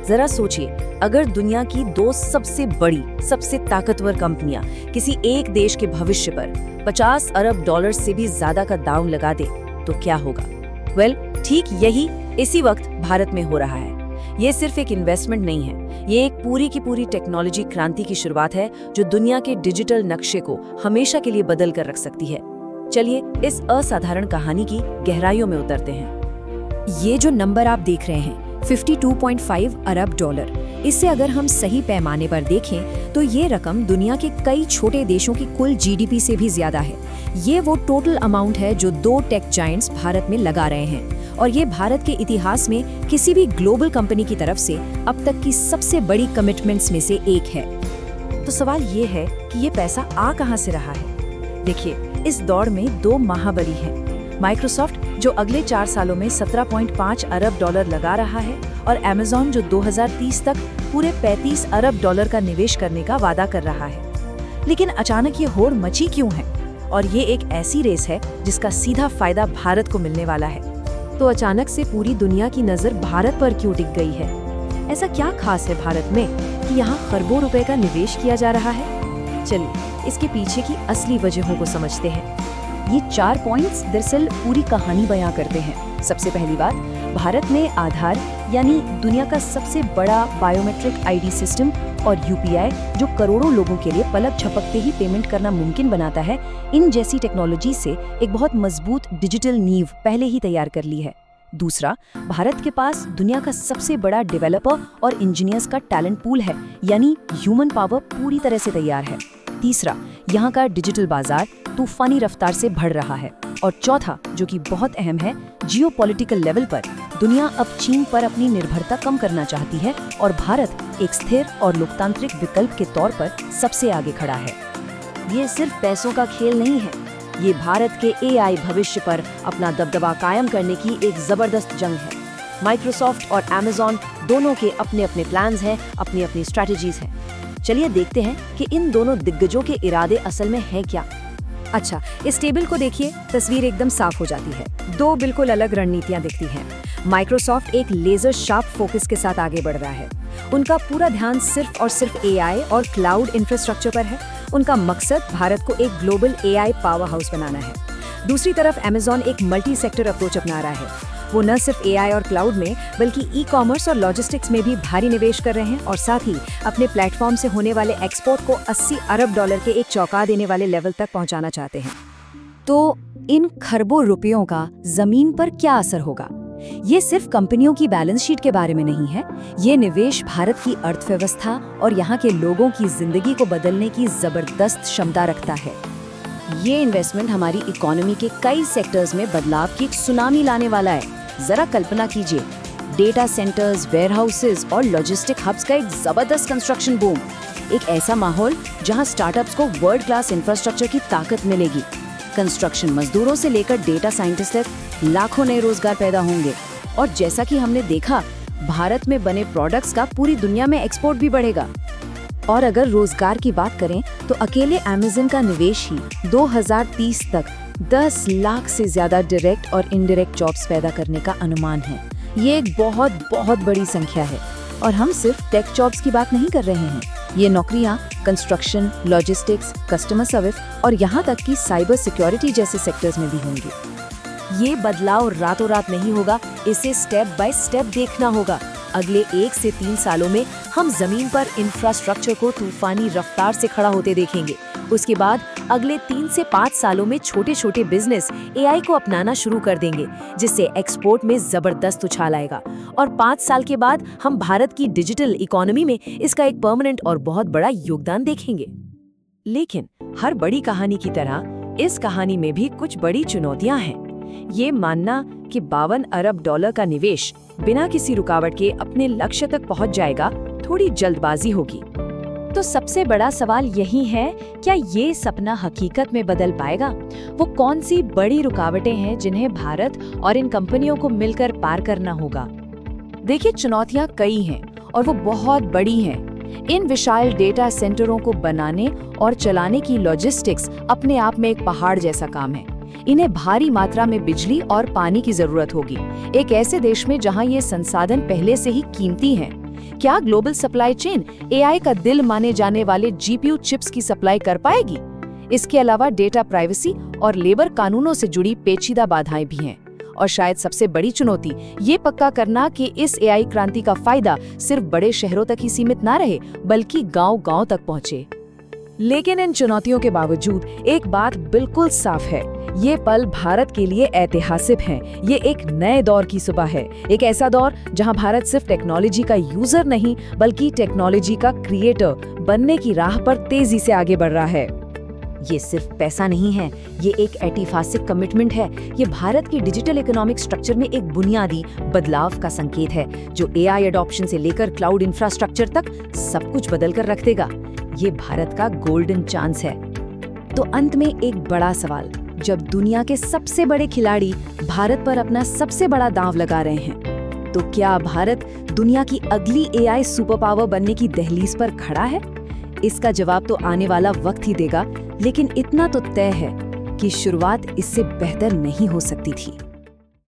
जरा सोचिए, अगर दुनिया की दो सबसे बड़ी, सबसे ताकतवर कंपनियां किसी एक देश के भविष्य पर 50 अरब डॉलर से भी ज्यादा का दांव लगा दे तो क्या होगा? ठीक यही इसी वक्त भारत में हो रहा है। ये सिर्फ एक इन्वेस्टमेंट नहीं है, ये एक पूरी की पूरी टेक्नोलॉजी क्रांति की शुरुआत है जो दुनिया के डिजिटल नक्शे को हमेशा के लिए बदल कर रख सकती है। चलिए इस असाधारण कहानी की गहराइयों में उतरते हैं। ये जो नंबर आप देख रहे हैं 52.5 अरब डॉलर, इससे अगर हम सही पैमाने पर देखें तो ये रकम दुनिया के कई छोटे देशों की कुल जीडीपी से भी ज्यादा है। ये वो टोटल अमाउंट है जो दो टेक जायंट्स भारत में लगा रहे हैं, और ये भारत के इतिहास में किसी भी ग्लोबल कंपनी की तरफ से अब तक की सबसे बड़ी कमिटमेंट्स में से एक है। तो सवाल ये है कि ये पैसा आ कहां से रहा है? देखिए, इस दौड़ में दो महाबली हैं। माइक्रोसॉफ्ट जो अगले 4 सालों में 17.5 अरब डॉलर लगा रहा है, और अमेज़न जो 2030 तक पूरे 35 अरब डॉलर का निवेश करने का वादा कर रहा है। लेकिन अचानक ये होड़ मची क्यों है? और ये एक ऐसी रेस है जिसका सीधा फायदा भारत को मिलने वाला है। तो अचानक से पूरी दुनिया की नजर भारत पर क्यों टिक गई है? ऐसा क्या खास है भारत में कि यहाँ खरबों रुपए का निवेश किया जा रहा है? चलिए इसके पीछे की असली वजहों को समझते हैं। ये 4 पॉइंट्स दरअसल पूरी कहानी बयां करते हैं। सबसे पहली बात, भारत में आधार यानी दुनिया का सबसे बड़ा बायोमेट्रिक आईडी सिस्टम और यूपीआई जो करोड़ों लोगों के लिए पलक झपकते ही पेमेंट करना मुमकिन बनाता है, इन जैसी टेक्नोलॉजी से एक बहुत मजबूत डिजिटल नींव पहले ही तैयार कर ली है। दूसरा, भारत के पास दुनिया का सबसे बड़ा डेवलपर और इंजीनियर्स का टैलेंट पूल है, यानी ह्यूमन पावर पूरी तरह से तैयार है। तीसरा, यहाँ का डिजिटल बाजार तूफानी रफ्तार से बढ़ रहा है। और चौथा, जो कि बहुत अहम है, जियोपॉलिटिकल लेवल पर दुनिया अब चीन पर अपनी निर्भरता कम करना चाहती है और भारत एक स्थिर और लोकतांत्रिक विकल्प के तौर पर सबसे आगे खड़ा है। ये सिर्फ पैसों का खेल नहीं है, ये भारत के एआई भविष्य पर अपना दबदबा कायम करने की एक जबरदस्त जंग है। माइक्रोसॉफ्ट और अमेज़न दोनों के अपने अपने प्लान्स हैं, अपनी अपनी स्ट्रैटेजीज हैं। चलिए देखते हैं कि इन दोनों दिग्गजों के इरादे असल में हैं क्या। अच्छा, इस टेबल को देखिए, तस्वीर एकदम साफ हो जाती है। दो बिल्कुल अलग रणनीतियां दिखती हैं। माइक्रोसॉफ्ट एक लेजर शार्प फोकस के साथ आगे बढ़ रहा है। उनका पूरा ध्यान सिर्फ और सिर्फ एआई और क्लाउड इंफ्रास्ट्रक्चर पर है। उनका मकसद भारत को एक ग्लोबल एआई पावर हाउस बनाना है। दूसरी तरफ अमेज़न एक मल्टी सेक्टर अप्रोच अपना रहा है। वो न सिर्फ एआई और क्लाउड में बल्कि ई कॉमर्स और लॉजिस्टिक्स में भी भारी निवेश कर रहे हैं, और साथ ही अपने प्लेटफॉर्म से होने वाले एक्सपोर्ट को 80 अरब डॉलर के एक चौंका देने वाले लेवल तक पहुंचाना चाहते हैं। तो इन खरबों रुपयों का जमीन पर क्या असर होगा? ये सिर्फ कंपनियों की बैलेंस शीट के बारे में नहीं है, ये निवेश भारत की अर्थव्यवस्था और यहाँ के लोगों की जिंदगी को बदलने की जबरदस्त क्षमता रखता है। ये इन्वेस्टमेंट हमारी इकोनॉमी के कई सेक्टर्स में बदलाव की एक सुनामी लाने वाला है। जरा कल्पना कीजिए, डेटा सेंटर्स, वेयरहाउसेस और लॉजिस्टिक हब्स का एक जबरदस्त कंस्ट्रक्शन बूम। एक ऐसा माहौल जहां स्टार्टअप्स को वर्ल्ड क्लास इंफ्रास्ट्रक्चर की ताकत मिलेगी। कंस्ट्रक्शन मजदूरों से लेकर डेटा साइंटिस्ट तक लाखों नए रोजगार पैदा होंगे। और जैसा कि हमने देखा, भारत में बने प्रोडक्ट्स का पूरी दुनिया में एक्सपोर्ट भी बढ़ेगा। और अगर रोजगार की बात करें तो अकेले अमेज़न का निवेश ही 2030 तक 10 लाख से ज्यादा डायरेक्ट और इनडायरेक्ट जॉब्स पैदा करने का अनुमान है। ये एक बहुत बहुत बड़ी संख्या है। और हम सिर्फ टेक जॉब्स की बात नहीं कर रहे हैं, ये नौकरियां कंस्ट्रक्शन, लॉजिस्टिक्स, कस्टमर सर्विस और यहाँ तक कि साइबर सिक्योरिटी जैसे सेक्टर्स में भी होंगे। ये बदलाव रातों रात नहीं होगा, इसे स्टेप बाय स्टेप देखना होगा। अगले 1 से 3 सालों में हम जमीन पर इंफ्रास्ट्रक्चर को तूफानी रफ्तार से खड़ा होते देखेंगे। उसके बाद अगले 3 से 5 सालों में छोटे छोटे बिजनेस एआई को अपनाना शुरू कर देंगे, जिससे एक्सपोर्ट में जबरदस्त उछाल आएगा। और 5 साल के बाद हम भारत की डिजिटल इकोनॉमी में इसका एक परमानेंट और बहुत बड़ा योगदान देखेंगे। लेकिन हर बड़ी कहानी की तरह इस कहानी में भी कुछ बड़ी चुनौतियां हैं। ये मानना कि 52 अरब डॉलर का निवेश बिना किसी रुकावट के अपने लक्ष्य तक पहुंच जाएगा, थोड़ी जल्दबाजी होगी। तो सबसे बड़ा सवाल यही है, क्या ये सपना हकीकत में बदल पाएगा? वो कौन सी बड़ी रुकावटें हैं जिन्हें भारत और इन कंपनियों को मिलकर पार करना होगा? देखिए, चुनौतियां कई हैं और वो बहुत बड़ी हैं। इन विशाल डेटा सेंटरों को बनाने और चलाने की लॉजिस्टिक्स अपने आप में एक पहाड़ जैसा काम है। इन्हें भारी मात्रा में बिजली और पानी की जरूरत होगी, एक ऐसे देश में जहां ये संसाधन पहले से ही कीमती हैं। क्या ग्लोबल सप्लाई चेन एआई का दिल माने जाने वाले जीपीयू चिप्स की सप्लाई कर पाएगी? इसके अलावा डेटा प्राइवेसी और लेबर कानूनों से जुड़ी पेचीदा बाधाएं भी हैं। और शायद सबसे बड़ी चुनौती ये पक्का करना कि इस एआई क्रांति का फायदा सिर्फ बड़े शहरों तक ही सीमित ना रहे, बल्कि गांव-गांव तक पहुंचे। लेकिन इन चुनौतियों के बावजूद एक बात बिल्कुल साफ है, ये पल भारत के लिए ऐतिहासिक है। ये एक नए दौर की सुबह है, एक ऐसा दौर जहां भारत सिर्फ टेक्नोलॉजी का यूजर नहीं बल्कि टेक्नोलॉजी का क्रिएटर बनने की राह पर तेजी से आगे बढ़ रहा है। ये सिर्फ पैसा नहीं है, ये एक ऐतिहासिक कमिटमेंट है। ये भारत की डिजिटल इकोनॉमिक स्ट्रक्चर में एक बुनियादी बदलाव का संकेत है, जो एआई एडॉप्शन से लेकर क्लाउड इंफ्रास्ट्रक्चर तक सब कुछ बदल कर रख देगा। ये भारत का गोल्डन चांस है। तो अंत में एक बड़ा सवाल, जब दुनिया के सबसे बड़े खिलाड़ी भारत पर अपना सबसे बड़ा दांव लगा रहे हैं, तो क्या भारत दुनिया की अगली एआई सुपर पावर बनने की दहलीज पर खड़ा है? इसका जवाब तो आने वाला वक्त ही देगा, लेकिन इतना तो तय है कि शुरुआत इससे बेहतर नहीं हो सकती थी।